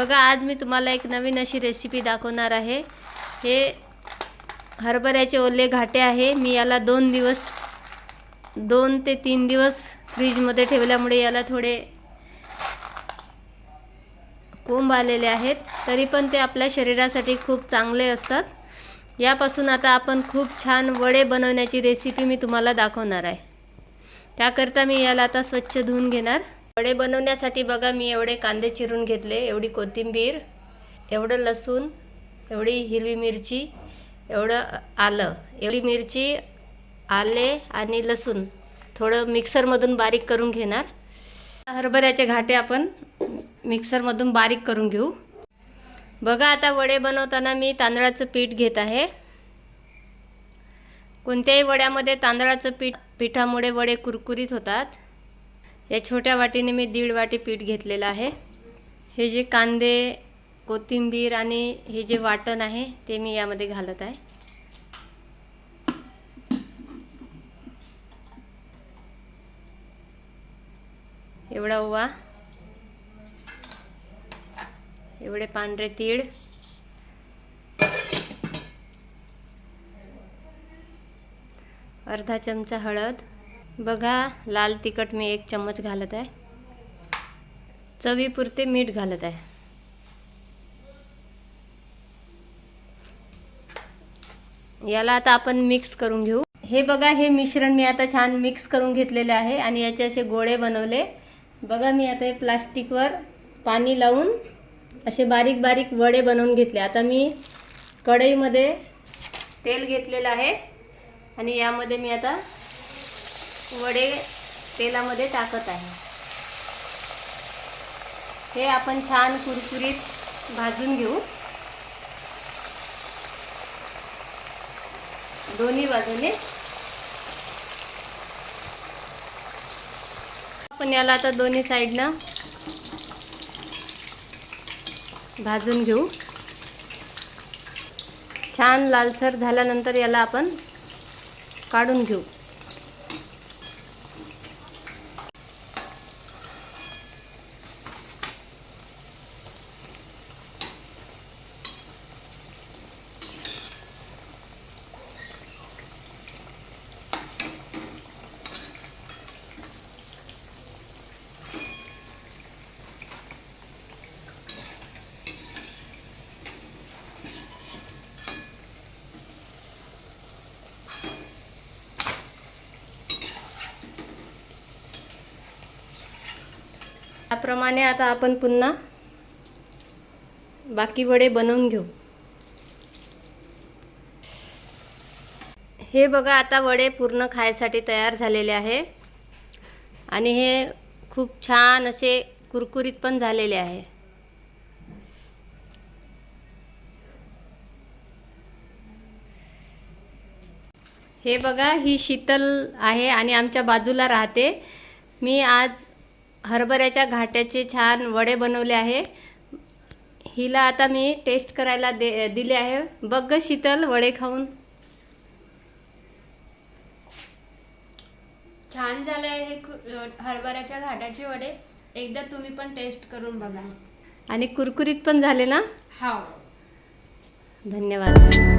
बघा, आज मी तुम्हाला एक नवीन अशी रेसिपी दाखवणार आहे। हे हरभऱ्याचे ओले घाटे आहे। मी याला 2 ते 3 दिवस फ्रीजमध्ये ठेवल्यामुळे याला थोडे कोंब आलेले आहेत, तरी पण ते आपल्या शरीरासाठी खूप चांगले असतात। यापासून आता आपण खूप छान वडे बनवण्याची रेसिपी मी तुम्हाला दाखवणार आहे। त्याकरता मी याला आता स्वच्छ धुवून घेणार। वडे बनवण्यासाठी बघा, मी एवढे कांदे चिरून घेतले, एवढी कोथिंबीर, एवढं लसूण, एवढी हिरवी मिरची, एवढं आलं, एवढी मिरची, आले आणि लसूण थोडं मिक्सरमधून बारीक करून घेणार। हरभऱ्याचे घाटे आपण मिक्सरमधून बारीक करून घेऊ। बघा, आता वडे बनवताना मी तांदळाचं पीठ घेत आहे। कोणत्याही वड्यामध्ये तांदळाचं पिठामुळे वडे कुरकुरीत होतात। या छोट्या वाटीने मी 1.5 वाटी पीठ घेतलेलं आहे। हे जे कांदे, कोथिंबीर आणि हे जे वाटण आहे ते मी यामध्ये घालत आहे। एवढा ओवा, एवढे पांढरे तीळ, अर्धा चमचा हळद, बघा लाल तिखट मी 1 चम्मच घालत आहे, चवीपुरते मीठ घालत आहे। याला आता आपण मिक्स करून घेऊ। हे बघा, हे मिश्रण मी आता छान मिक्स करून घेतलेले आहे आणि याचे असे गोळे बनवले। बघा, मी आता हे प्लास्टिकवर पाणी लावून असे बारीक बारीक वडे बनवून घेतले। आता मी कढईमध्ये तेल घेतलेलं आहे आणि यामध्ये मी आता वडे तेलामध्ये टाकत आहे। हे आपण छान कुरकुरीत भाजून घेऊ, दोन्ही बाजूने। आपण याला आता दोन्ही साइडनं भाजून घेऊ। छान लालसर झाल्यानंतर याला आपण काढून घेऊ। याप्रमाणे आता आपण पुन्हा बाकी वडे बनवून घेऊ। हे बघा, आता वडे पूर्ण खायसाठी तयार झालेले आहे आणि हे खूप छान असे कुरकुरीत पण झालेले आहे। हे बघा, ही शीतल आहे आणि आमच्या बाजूला राहते। मी आज हरभऱ्याच्या घाट्याचे छान वडे बनवले आहे। हिला आता मी टेस्ट करायला दिले आहे। बघ शीतल, वडे खाऊन। छान झाले हे हरभऱ्याच्या घाटाचे वडे। एकदा तुम्ही पण टेस्ट करून बघा। आणि कुरकुरीत पण झाले ना? हो। धन्यवाद।